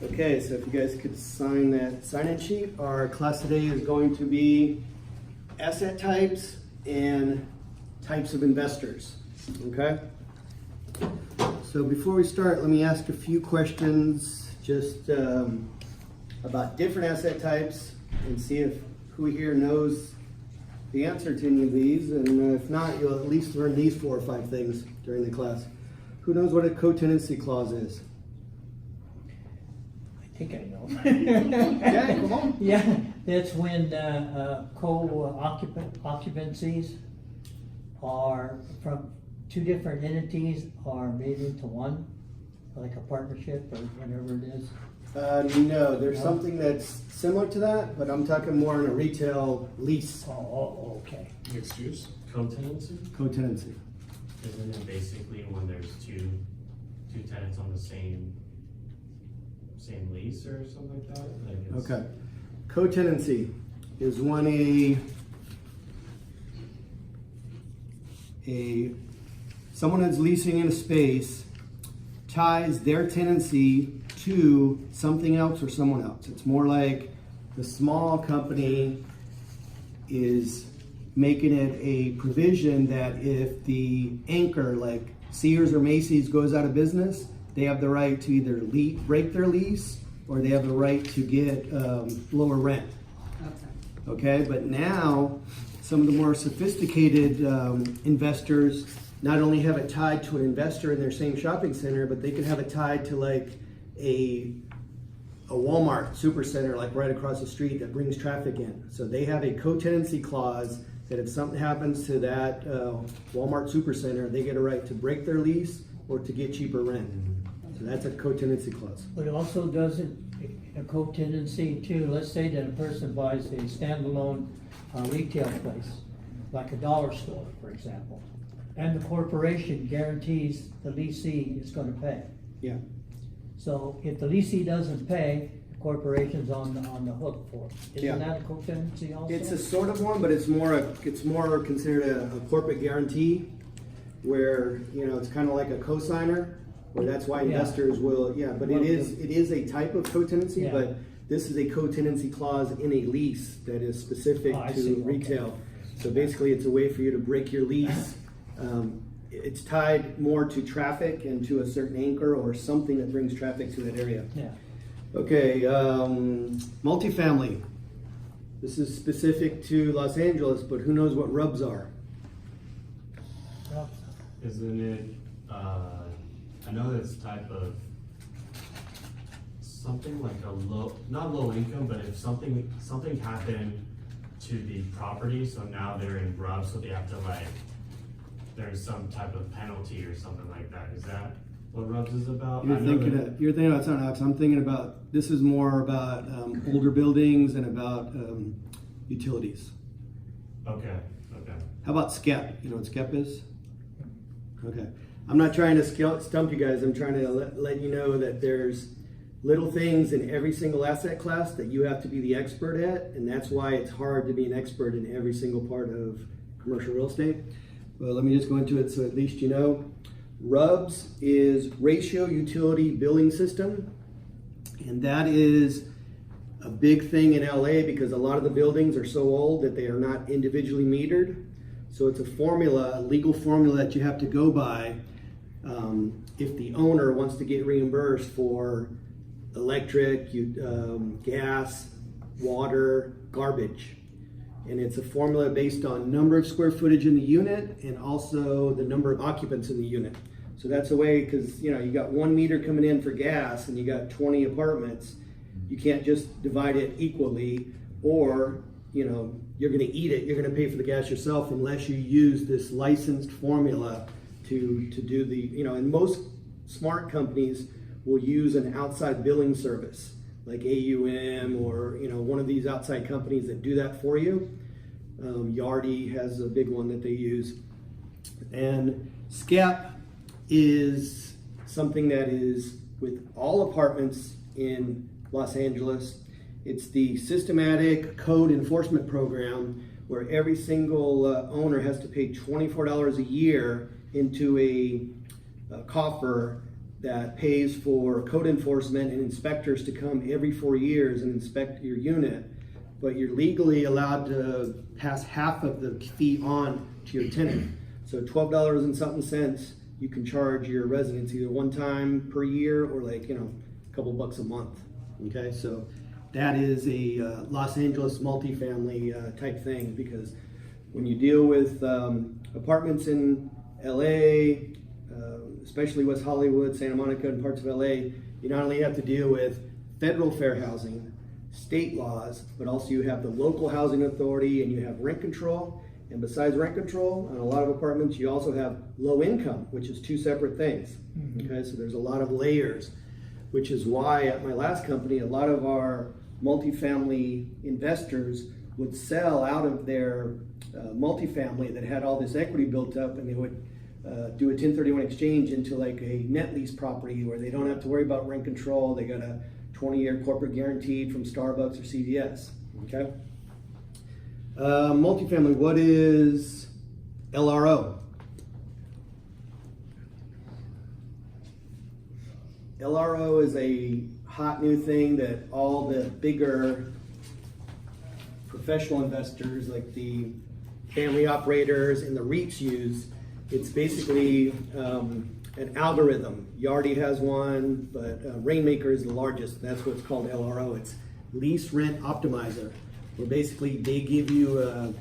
Okay, so if you guys could sign that sign-in sheet, our class today is going to be asset types and types of investors, okay? So before we start, let me ask a few questions just about different asset types and see if who here knows the answer to any of these, and if not, you'll at least learn these 4 or 5 things during the class. Who knows what a co-tenancy clause is? I think I know. Yeah, come on. Yeah, that's when occupancies are from 2 different entities are made into one, like a partnership or whatever it is. No, there's something that's similar to that, but I'm talking more on a retail lease. Oh, okay. Mixed use? Co-tenancy? Co-tenancy. Isn't it basically when there's two tenants on the same lease or something like that? Like it's- Okay. Co-tenancy is when someone that's leasing in a space ties their tenancy to something else or someone else. It's more like the small company is making it a provision that if the anchor, like Sears or Macy's, goes out of business, they have the right to either break their lease or they have the right to get lower rent. Okay, but now some of the more sophisticated investors not only have it tied to an investor in their same shopping center, but they can have it tied to like a Walmart supercenter like right across the street that brings traffic in. So they have a co-tenancy clause that if something happens to that Walmart supercenter, they get a right to break their lease or to get cheaper rent. So that's a co-tenancy clause. But it also does it, a co-tenancy too. Let's say that a person buys a standalone retail place, like a dollar store, for example, and the corporation guarantees the lessee is going to pay. Yeah. So if the lessee doesn't pay, the corporation's on the hook for it. Yeah. Isn't that a co-tenancy also? It's a sort of one, but it's more considered a corporate guarantee, where it's kind of like a cosigner, where that's why Yeah. investors will. Yeah, but it is a type of co-tenancy, Yeah. but this is a co-tenancy clause in a lease that is specific I to see. Okay. retail. So basically, it's a way for you to break your lease. It's tied more to traffic and to a certain anchor or something that brings traffic to that area. Yeah. Okay, multifamily. This is specific to Los Angeles, but who knows what RUBS are? Well, Isn't it, I know this type of, something like not low income, but if something happened to the property, so now they're in rub, so they have to there's some type of penalty or something like that. Is that what RUBS is about? You're thinking about something else. I'm thinking about, this is more about older buildings and about utilities. Okay. How about SCEP? You know what SCEP is? Okay. I'm not trying to stump you guys. I'm trying to let you know that there's little things in every single asset class that you have to be the expert at, and that's why it's hard to be an expert in every single part of commercial real estate. Well, let me just go into it so at least you know. RUBS is Ratio Utility Billing System, and that is a big thing in LA because a lot of the buildings are so old that they are not individually metered. So it's a formula, a legal formula that you have to go by if the owner wants to get reimbursed for electric, gas, water, garbage. And it's a formula based on number of square footage in the unit and also the number of occupants in the unit. So that's a way, because you got 1 meter coming in for gas and you got 20 apartments. You can't just divide it equally, or you're going to eat it. You're going to pay for the gas yourself unless you use this licensed formula to do the. And most smart companies will use an outside billing service like AUM or one of these outside companies that do that for you. Yardi has a big one that they use. And SCEP is something that is with all apartments in Los Angeles. It's the systematic code enforcement program where every single owner has to pay $24 a year into a coffer that pays for code enforcement and inspectors to come every 4 years and inspect your unit, but you're legally allowed to pass half of the fee on to your tenant. So $12 and something cents, you can charge your residents either one time per year or like, a couple bucks a month. Okay, so that is a Los Angeles multifamily type thing, because when you deal with apartments in LA, especially West Hollywood, Santa Monica, and parts of LA, you not only have to deal with federal fair housing, state laws, but also you have the local housing authority and you have rent control. And besides rent control, on a lot of apartments, you also have low income, which is two separate things. Okay, so there's a lot of layers, which is why at my last company, a lot of our multifamily investors would sell out of their multifamily that had all this equity built up, and they would do a 1031 exchange into like a net lease property where they don't have to worry about rent control. They got a 20-year corporate guaranteed from Starbucks or CVS. Okay. Multifamily, what is LRO? LRO is a hot new thing that all the bigger professional investors like the family operators and the REITs use. It's basically an algorithm. Yardi has one, but Rainmaker is the largest. That's what's called LRO. It's Lease Rent Optimizer, where basically they give you an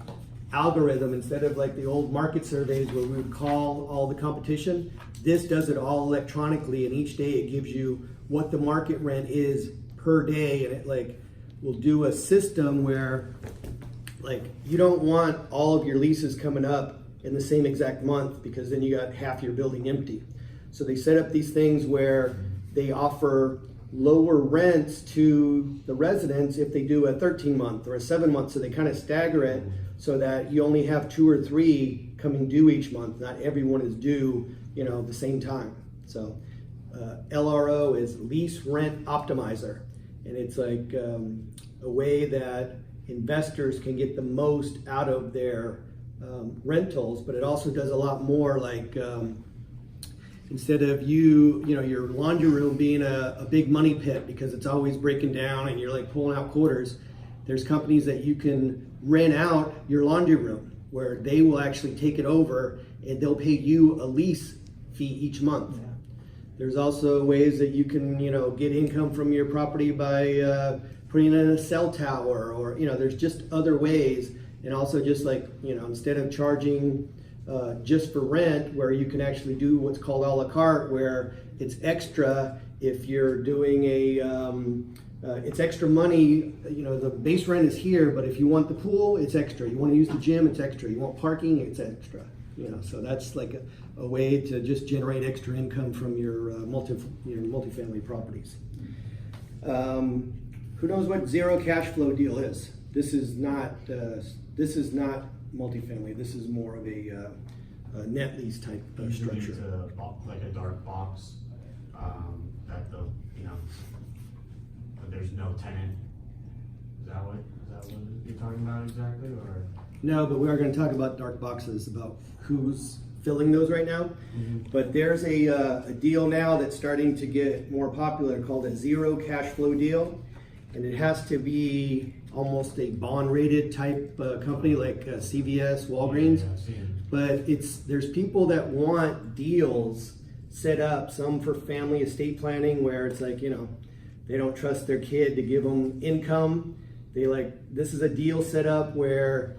algorithm instead of like the old market surveys where we would call all the competition. This does it all electronically, and each day it gives you what the market rent is per day, and it like will do a system where like you don't want all of your leases coming up in the same exact month, because then you got half your building empty. So they set up these things where they offer lower rents to the residents if they do a 13-month or a 7-month, so they kind of stagger it so that you only have 2 or 3 coming due each month. Not everyone is due, the same time. So LRO is Lease Rent Optimizer, and it's like a way that investors can get the most out of their rentals, but it also does a lot more. Like instead of your laundry room being a big money pit because it's always breaking down and you're like pulling out quarters, there's companies that you can rent out your laundry room where they will actually take it over and they'll pay you a lease fee each month. Yeah. There's also ways that you can get income from your property by putting in a cell tower, or there's just other ways. And also just like, instead of charging just for rent, where you can actually do what's called a la carte, where it's extra if you're doing it's extra money. The base rent is here, but if you want the pool, it's extra. You want to use the gym, it's extra. You want parking, it's extra. So that's like a way to just generate extra income from your multifamily properties. Who knows what zero cash flow deal is? This is not multifamily. This is more of a net lease type Usually structure. it's like a dark box that but there's no tenant. Is that what you're talking about exactly, or? No, but we are going to talk about dark boxes, about who's filling those right now. Mm-hmm. But there's a deal now that's starting to get more popular called a zero cash flow deal, and it has to be almost a bond rated type company like CVS, Walgreens. Yeah, but there's people that want deals set up, some for family estate planning, where it's like, they don't trust their kid to give them income. This is a deal set up where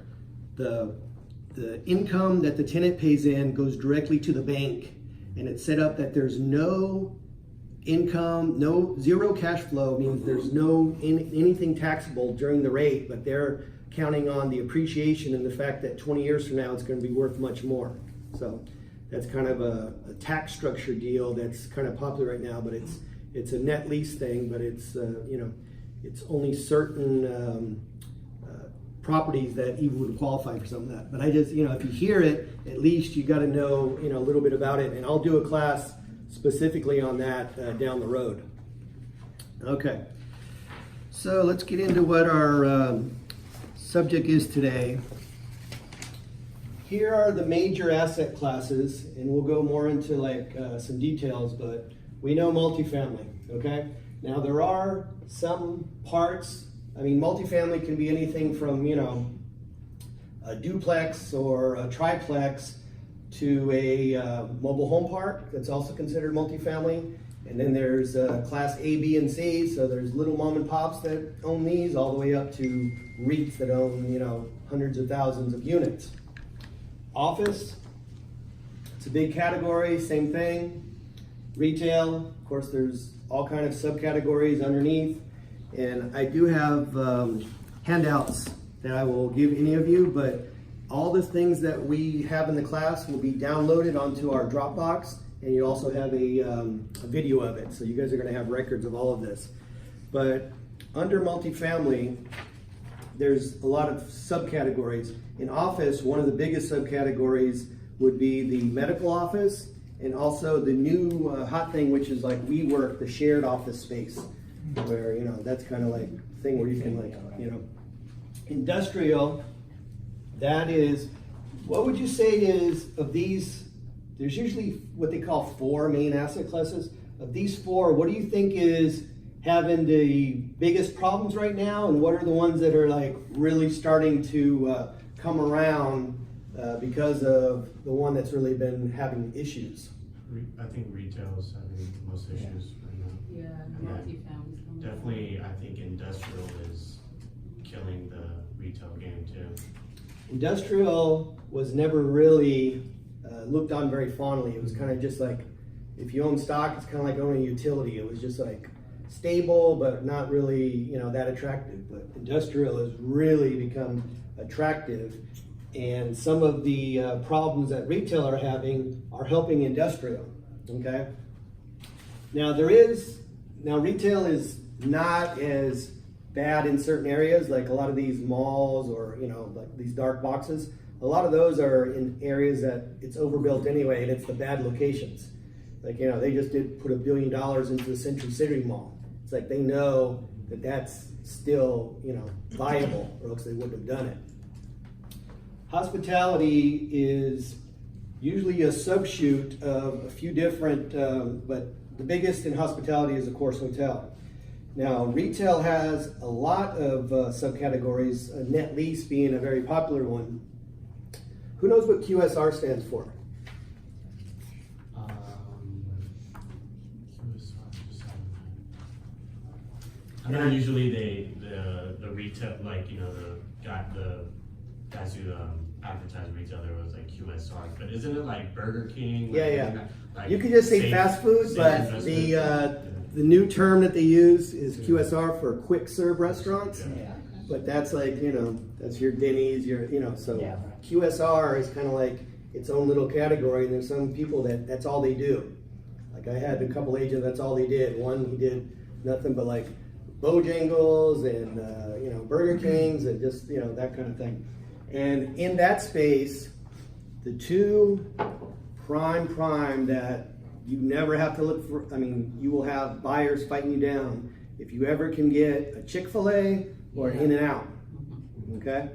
the income that the tenant pays in goes directly to the bank, and it's set up that there's no income, zero cash flow means there's no anything taxable during the rate, but they're counting on the appreciation and the fact that 20 years from now it's going to be worth much more. So that's kind of a tax structure deal that's kind of popular right now, but it's a net lease thing, but it's it's only certain properties that even would qualify for some of that. But I just, if you hear it, at least you got to know a little bit about it, and I'll do a class specifically on that down the road. Okay, so let's get into what our subject is today. Here are the major asset classes, and we'll go more into some details, but we know multifamily, okay? Now there are some parts, I mean, multifamily can be anything from, you know, a duplex or a triplex to a mobile home park that's also considered multifamily. And then there's class A, B, and C, so there's little mom and pops that own these all the way up to REITs that own, you know, hundreds of thousands of units. Office, it's a big category, same thing. Retail, of course, there's all kind of subcategories underneath. And I do have handouts that I will give any of you, but all the things that we have in the class will be downloaded onto our Dropbox, and you also have a video of it. So you guys are gonna have records of all of this. But under multifamily, there's a lot of subcategories. In office, one of the biggest subcategories would be the medical office, and also the new hot thing, which is like WeWork, the shared office space, where, you know, that's kind of like thing where you can, like, you know. Industrial, that is, what would you say is, of these, there's usually what they call 4 main asset classes. Of these 4, what do you think is having the biggest problems right now, and what are the ones that are like really starting to come around because of the one that's really been having issues? I think retail is having the most issues right now. Yeah, And then multi-families. definitely, I think industrial is killing the retail game too. Industrial was never really looked on very fondly. It was kind of just like, if you own stock, it's kind of like owning a utility. It was just like stable, but not really, you know, that attractive. But industrial has really become attractive, and some of the problems that retail are having are helping industrial. Okay. Now retail is not as bad in certain areas, like a lot of these malls or, you know, like these dark boxes. A lot of those are in areas that it's overbuilt anyway, and it's the bad locations. Like, you know, they just did put $1 billion into the Century City Mall. It's like they know that that's still, you know, viable, or else they wouldn't have done it. Hospitality is usually a subshoot of a few different, but the biggest in hospitality is, of course, hotel. Now, retail has a lot of subcategories, net lease being a very popular one. Who knows what QSR stands for? I know usually the retail, like, you know, the guys who advertise retail, there was like QSR, but isn't it like Burger King? Like, Yeah. like You could just say safe- fast food, safe but investment? the new term that they use is QSR for quick serve restaurants. Yeah. But that's like, you know, that's your Denny's, your, you know, so Yeah. QSR is kind of like its own little category, and there's some people that's all they do. Like I had a couple agents, that's all they did. One, he did nothing but like Bojangles and, you know, Burger Kings and just, you know, that kind of thing. And in that space, the two prime that you never have to look for, I mean, you will have buyers fighting you down if you ever can get a Chick-fil-A or an In-N-Out, okay?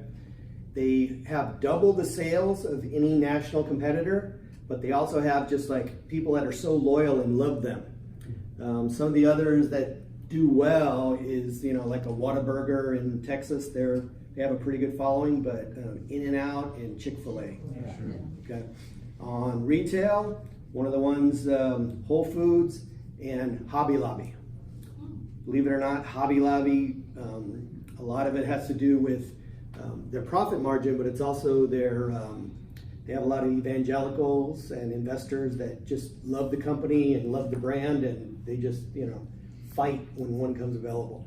They have double the sales of any national competitor, but they also have just like people that are so loyal and love them. Some of the others that do well is, you know, like a Whataburger in Texas, they have a pretty good following, but In-N-Out and Chick-fil-A, okay? On retail, one of the ones, Whole Foods and Hobby Lobby. Believe it or not, Hobby Lobby, a lot of it has to do with their profit margin, but it's also their, they have a lot of evangelicals and investors that just love the company and love the brand, and they just, you know, fight when one comes available,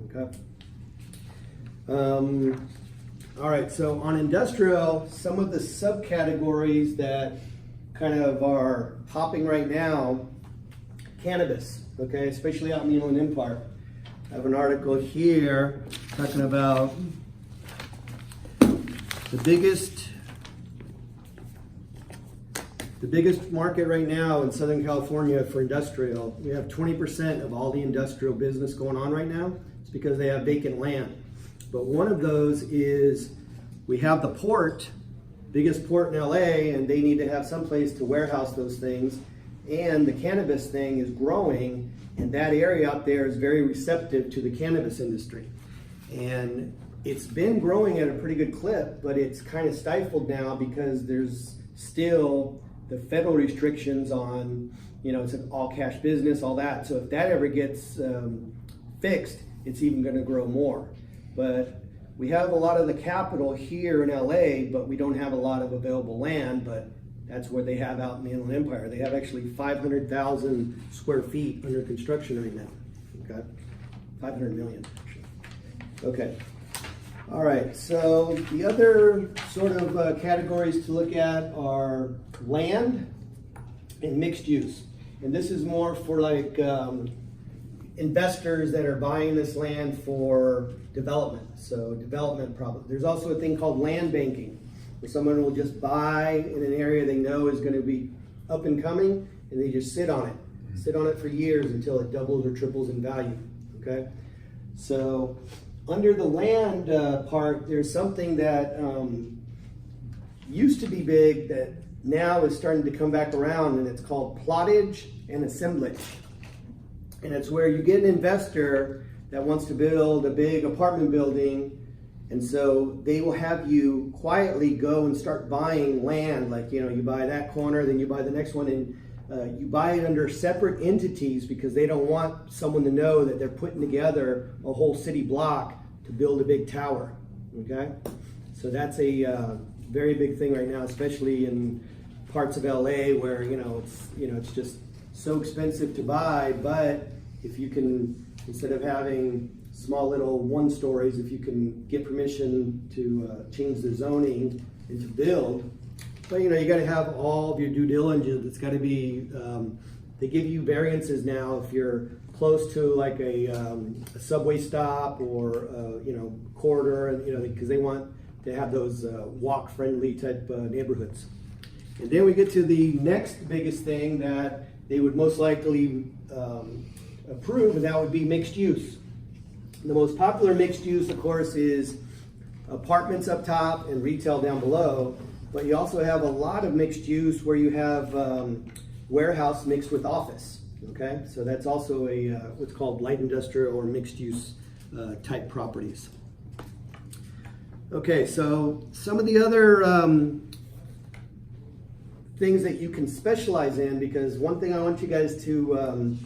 okay? All right, so on industrial, some of the subcategories that kind of are popping right now, cannabis, okay, especially out in the Inland Empire. I have an article here talking about the biggest market right now in Southern California for industrial. We have 20% of all the industrial business going on right now. It's because they have vacant land. But one of those is we have the port, biggest port in LA, and they need to have some place to warehouse those things. and the cannabis thing is growing, and that area out there is very receptive to the cannabis industry. And it's been growing at a pretty good clip, but it's kind of stifled now because there's still the federal restrictions on, it's an all cash business, all that. So if that ever gets fixed, it's even going to grow more. But we have a lot of the capital here in LA, but we don't have a lot of available land, but that's what they have out in the Inland Empire. They have actually 500,000 square feet under construction right now. Okay, 500 million actually. Okay, all right. So the other sort of categories to look at are land and mixed use, and this is more for like investors that are buying this land for development. So development problem. There's also a thing called land banking, where someone will just buy in an area they know is going to be up and coming, and they just sit on it for years until it doubles or triples in value. Okay, so under the land part, there's something that used to be big that now is starting to come back around, and it's called plottage and assemblage. And it's where you get an investor that wants to build a big apartment building, and so they will have you quietly go and start buying land. Like, you buy that corner, then you buy the next one, and you buy it under separate entities because they don't want someone to know that they're putting together a whole city block to build a big tower. Okay, so that's a very big thing right now, especially in parts of LA where it's just so expensive to buy. But if you can, instead of having small little one stories, if you can get permission to change the zoning and to build, but you got to have all of your due diligence. It's got to be, they give you variances now if you're close to like a subway stop or corridor, because they want to have those walk-friendly type neighborhoods. And then we get to the next biggest thing that they would most likely approve, and that would be mixed use. The most popular mixed use, of course, is apartments up top and retail down below, but you also have a lot of mixed use where you have warehouse mixed with office. Okay, so that's also a what's called light industrial or mixed use type properties. Okay, so some of the other things that you can specialize in, because one thing I want you guys to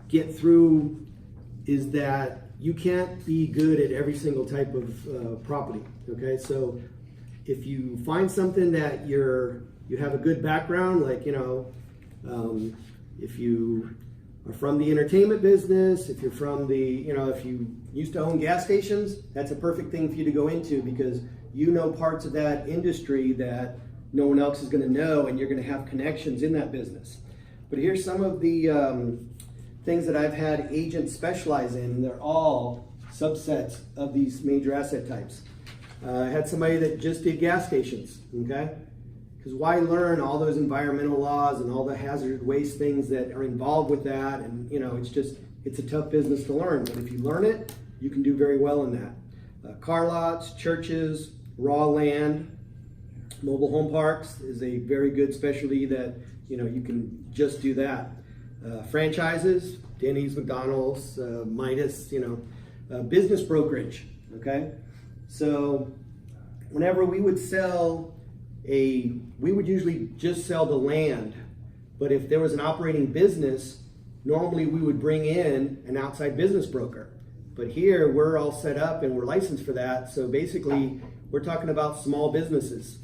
get through is that you can't be good at every single type of property. Okay, so if you find something that you have a good background, like if you are from the entertainment business, if you're from the if you used to own gas stations, that's a perfect thing for you to go into, because parts of that industry that no one else is going to know, and you're going to have connections in that business. But here's some of the things that I've had agents specialize in, and they're all subsets of these major asset types. I had somebody that just did gas stations, okay? Because why learn all those environmental laws and all the hazardous waste things that are involved with that? And it's a tough business to learn, but if you learn it, you can do very well in that. Car lots, churches, raw land, mobile home parks is a very good specialty that you can just do that. Franchises, Denny's, McDonald's, Midas, business brokerage. Okay, so whenever we would sell we would usually just sell the land, but if there was an operating business, normally we would bring in an outside business broker. But here we're all set up and we're licensed for that. So basically, we're talking about small businesses.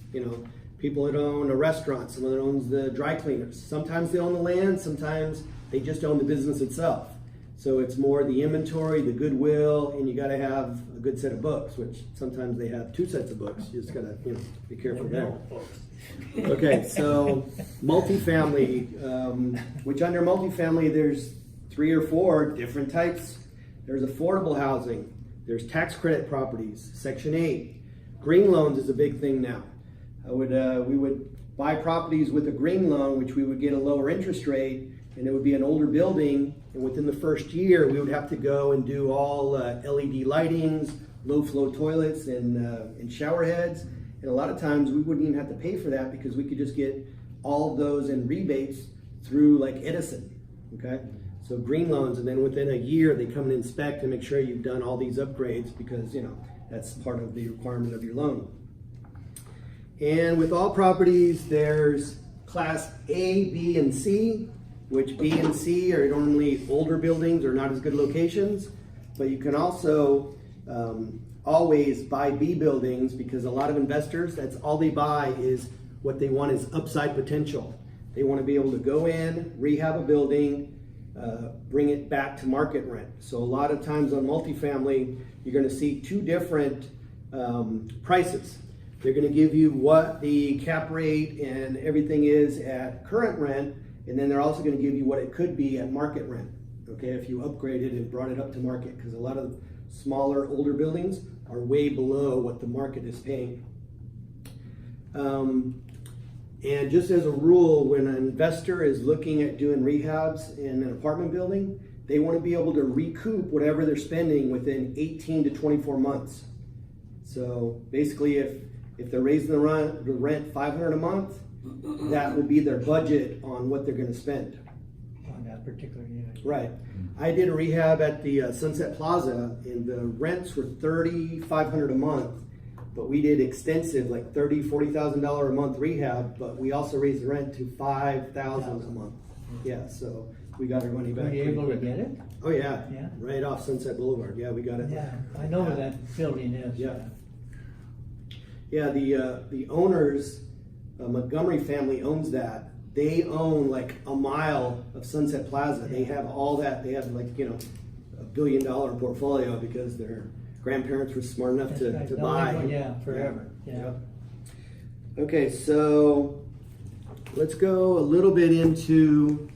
People that own a restaurant, someone that owns the dry cleaners. Sometimes they own the land, sometimes they just own the business itself. So it's more the inventory, the goodwill, and you got to have a good set of books, which sometimes they have two sets of books. You just got to be careful there. Okay, so multifamily, which under multifamily there's 3 or 4 different types. There's affordable housing, there's tax credit properties, Section 8. Green loans is a big thing now. We would buy properties with a green loan, which we would get a lower interest rate, and it would be an older building, and within the first year we would have to go and do all LED lightings, low flow toilets, and shower heads. And a lot of times we wouldn't even have to pay for that because we could just get all of those in rebates through like Edison, okay? So green loans, and then within a year, they come and inspect and make sure you've done all these upgrades because, you know, that's part of the requirement of your loan. And with all properties, there's class A, B, and C, which B and C are normally older buildings or not as good locations, but you can also always buy B buildings because a lot of investors, that's all they buy is what they want is upside potential. They want to be able to go in, rehab a building, bring it back to market rent. So a lot of times on multifamily, you're going to see two different prices. They're going to give you what the cap rate and everything is at current rent, and then they're also going to give you what it could be at market rent. Okay, if you upgraded and brought it up to market, because a lot of smaller, older buildings are way below what the market is paying. And just as a rule, when an investor is looking at doing rehabs in an apartment building, they want to be able to recoup whatever they're spending within 18 to 24 months. So basically, if they're raising the rent $500 a month, that will be their budget on what they're going to spend. On that particular unit. Right. I did a rehab at the Sunset Plaza, and the rents were $3,500 a month. But we did extensive, like $30,000, $40,000 a month rehab, but we also raised the rent to $5,000 a month. Yeah, so we got our money back. Were you able to get it? Oh yeah, Yeah. right off Sunset Boulevard. Yeah, we got it. Yeah, I know where that building is. Yeah. Yeah, the owners, Montgomery family owns that. They own like a mile of Sunset Plaza. They have all that. They have like, you know, $1 billion portfolio because their grandparents were smart enough That's to right. The buy. only one, yeah, forever. Yeah. Okay, so let's go a little bit into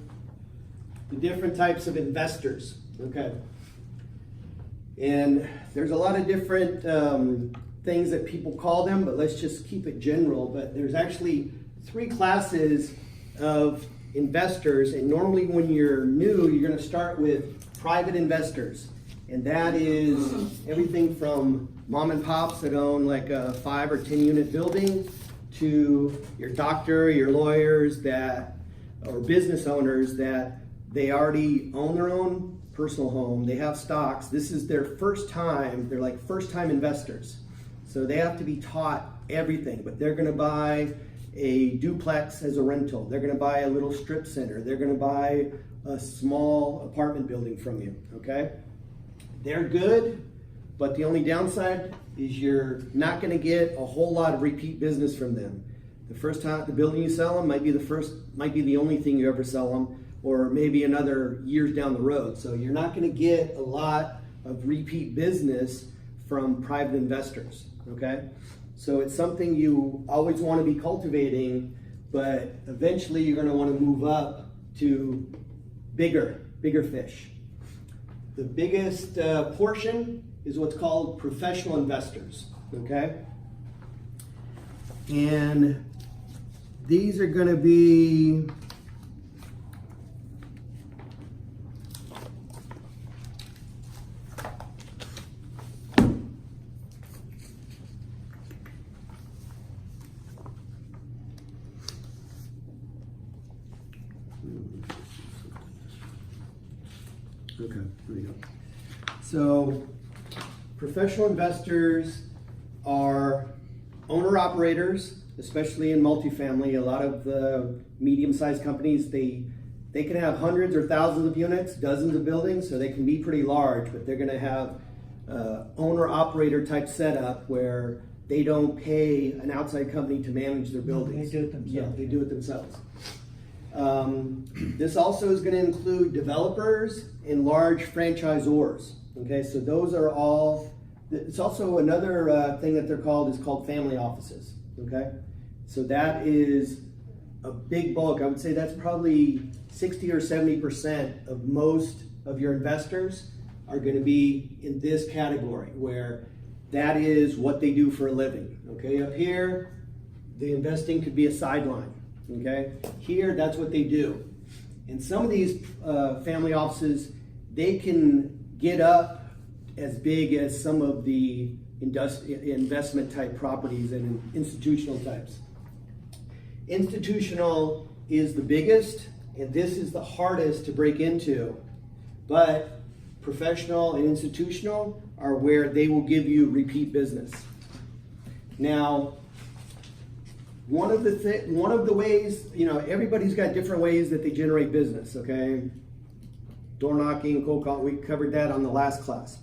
the different types of investors. Okay. And there's a lot of different things that people call them, but let's just keep it general. But there's actually 3 classes of investors, and normally when you're new, you're going to start with private investors. And that is everything from mom and pops that own like a 5 or 10 unit building to your doctor, your lawyers that, or business owners that they already own their own personal home. They have stocks. This is their first time. They're like first time investors. So they have to be taught everything, but they're going to buy a duplex as a rental. They're going to buy a little strip center. They're going to buy a small apartment building from you. Okay. They're good, but the only downside is you're not going to get a whole lot of repeat business from them. The first time the building you sell them might be the only thing you ever sell them, or maybe another years down the road. So you're not going to get a lot of repeat business from private investors. Okay, so it's something you always want to be cultivating, but eventually you're going to want to move up to bigger fish. The biggest portion is what's called professional investors, okay? And these are going to be okay, there we go. So, professional investors are owner-operators, especially in multifamily. A lot of the medium-sized companies, they can have hundreds or thousands of units, dozens of buildings, so they can be pretty large, but they're going to have owner-operator type setup where they don't pay an outside company to manage their buildings. They do it themselves. Yeah, they do it themselves. This also is going to include developers and large franchisors. Okay, so those are all. It's also another thing that they're called is called family offices. Okay, so that is a big bulk. I would say that's probably 60 or 70% of most of your investors are going to be in this category, where that is what they do for a living. Okay, up here, the investing could be a sideline. Okay, here that's what they do. And some of these family offices, they can get up as big as some of the investment type properties and institutional types. institutional is the biggest, and this is the hardest to break into. But professional and institutional are where they will give you repeat business. Now, one of the ways, you know, everybody's got different ways that they generate business, okay? Door knocking, cold call, we covered that on the last class.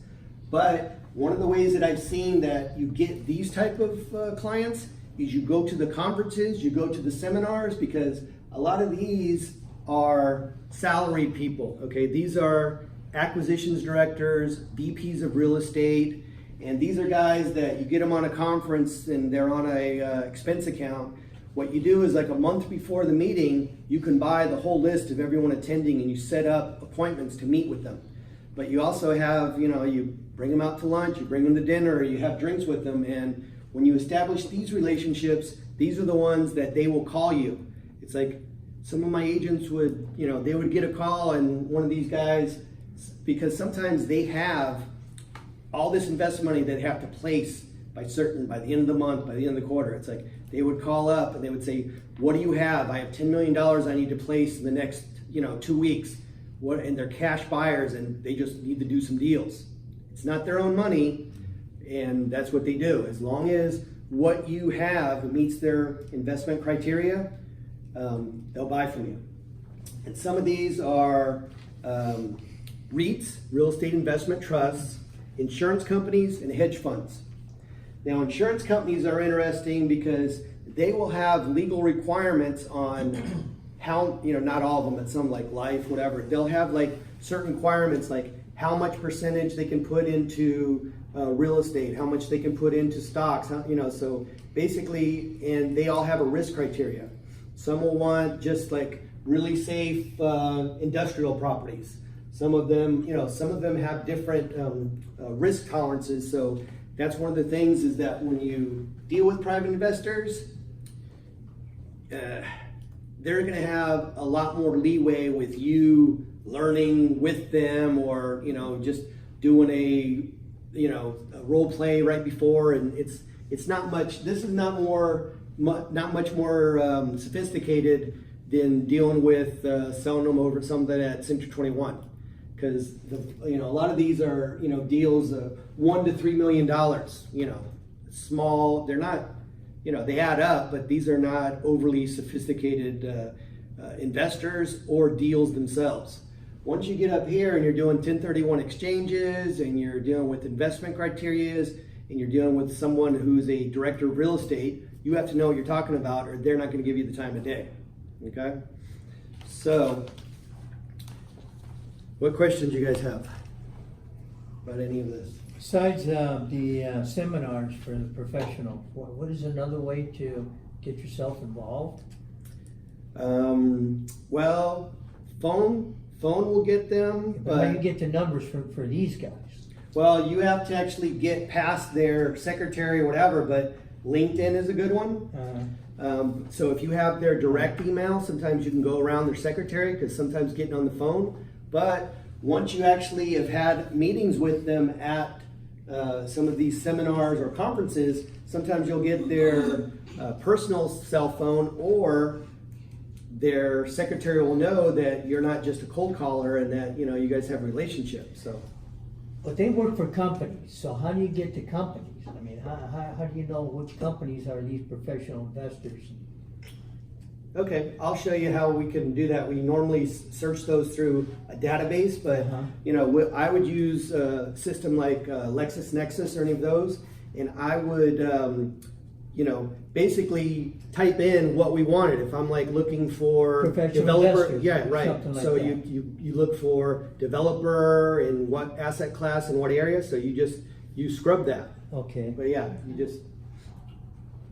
But one of the ways that I've seen that you get these type of clients is you go to the conferences, you go to the seminars, because a lot of these are salaried people, okay? These are acquisitions directors, VPs of real estate, and these are guys that you get them on a conference and they're on a expense account. What you do is like a month before the meeting, you can buy the whole list of everyone attending and you set up appointments to meet with them. But you also have, you know, you bring them out to lunch, you bring them to dinner, you have drinks with them, and when you establish these relationships, these are the ones that they will call you. It's like some of my agents would, you know, they would get a call and one of these guys, because sometimes they have all this investment money that they have to place by the end of the month, by the end of the quarter. It's like they would call up and they would say, what do you have? I have $10 million I need to place in the next, 2 weeks. And they're cash buyers and they just need to do some deals. It's not their own money, and that's what they do. As long as what you have meets their investment criteria, they'll buy from you. And some of these are REITs, real estate investment trusts, insurance companies, and hedge funds. Now, insurance companies are interesting because they will have legal requirements on how, not all of them, but some like life, whatever. They'll have like certain requirements, like how much percentage they can put into real estate, how much they can put into stocks, so basically, and they all have a risk criteria. Some will want just like really safe industrial properties. Some of them have different risk tolerances. So that's one of the things is that when you deal with private investors, they're going to have a lot more leeway with you learning with them, or just doing a role play right before, and it's not much. This is not much more sophisticated than dealing with selling them over something at Century 21, because a lot of these are deals of $1 to $3 million. Small. They're not. They add up, but these are not overly sophisticated investors or deals themselves. Once you get up here and you're doing 1031 exchanges and you're dealing with investment criterias and you're dealing with someone who's a director of real estate, you have to know what you're talking about, or they're not going to give you the time of day. Okay? So, what questions do you guys have about any of this? Besides the seminars for the professional, what is another way to get yourself involved? Well, phone will get them. But how do you get the numbers for these guys? Well, you have to actually get past their secretary or whatever, but LinkedIn is a good one. So if you have their direct email, sometimes you can go around their secretary, because sometimes getting on the phone. But once you actually have had meetings with them at some of these seminars or conferences, sometimes you'll get their personal cell phone, or their secretary will know that you're not just a cold caller and that you guys have a relationship. So, but they work for companies. So how do you get to companies? I mean, how do you know which companies are these professional investors? okay, I'll show you how we can do that. We normally search those through a database, but I would use a system like LexisNexis or any of those, and I would basically type in what we wanted. If I'm like looking for professional developer, investors, right. Like So that. you look for developer in what asset class and what area. So you scrub that. Okay. But yeah, you just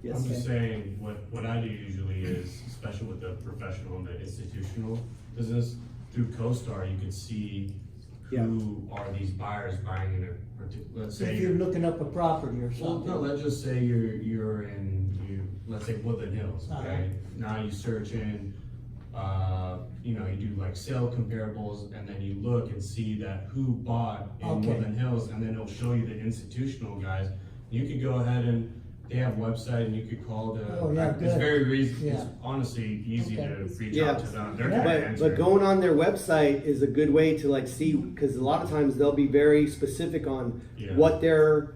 yes. I'm just saying, what I do usually is, especially with the professional and the institutional business, through CoStar, you can see who are these buyers buying in a particular, let's say. If you're looking up a property or Well, something. no, let's just say you're let's say Woodland Hills, okay? Now you search in, you do like sale comparables, and then you look and see that who bought in Woodland Hills, and then it'll show you the institutional guys. You could go ahead and They have a website and you could call to. Oh, yeah, It's good. very easy. It's Yeah. honestly easy Okay. to reach Yeah. out to them. They're Yeah. gonna But answer. going on their website is a good way to like see, because a lot of times they'll be very specific on Yeah. what their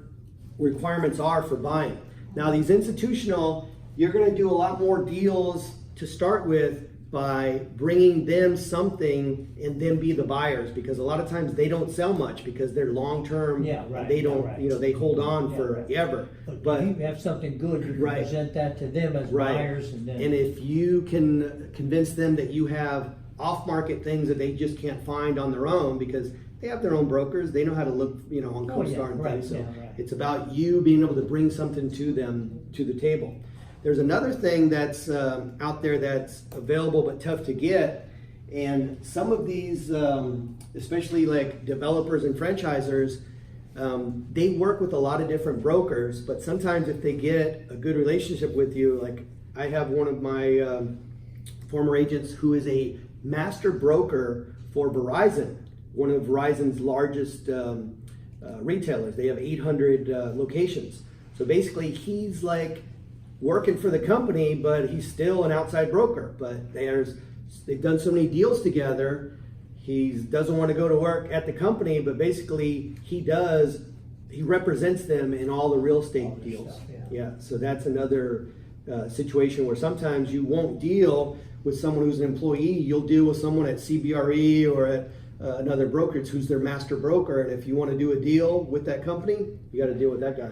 requirements are for buying. Now these institutional, you're gonna do a lot more deals to start with by bringing them something and them be the buyers, because a lot of times they don't sell much because they're long-term. Yeah, right, They yeah, don't, right. you know, they hold on Yeah, right. forever. But if you have something good, you can Right. present that to them as Right. buyers and then. And if you can convince them that you have off-market things that they just can't find on their own, because they have their own brokers, they know how to look, you know, on Oh, yeah, CoStar and right, things. So yeah, right. it's about you being able to bring something to them, to the table. There's another thing that's out there that's available but tough to get. And some of these, especially like developers and franchisors, they work with a lot of different brokers, but sometimes if they get a good relationship with you, like I have one of my former agents who is a master broker for Verizon, one of Verizon's largest retailers. They have 800 locations. So basically he's like working for the company, but he's still an outside broker. But they've done so many deals together. He doesn't want to go to work at the company, but basically he represents them in all the real estate All this deals. stuff, Yeah, so that's another situation where sometimes you won't deal with someone who's an employee. You'll deal with someone at CBRE or at another brokerage who's their master broker. And if you want to do a deal with that company, you got to deal with that guy.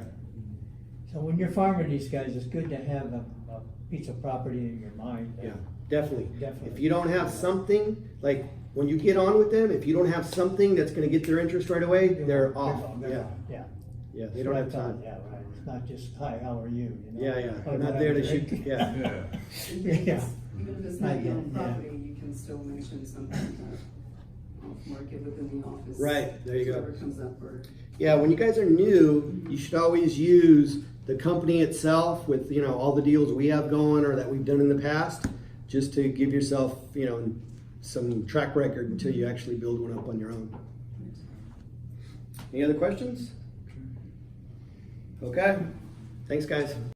So when you're farming these guys, it's good to have a piece of property in your mind. Yeah, definitely. Definitely. If you don't have something, like when you get on with them, if you don't have something that's going to get their interest right away, they're off. Yeah, Yeah. yeah, they don't have time. Yeah, right. It's not just, hi, how are you? You know? Yeah, yeah. Or They're not what there I'm to shoot. drinking. Yeah, Yeah. Even if it's I not your own get it, yeah. property, you can still mention something off market within the office. Right, there you go. Whatever comes up or. yeah. When you guys are new, you should always use the company itself with, you know, all the deals we have going or that we've done in the past, just to give yourself, you know, some track record until you actually build one up on your own. Any other questions? Okay. Thanks, guys.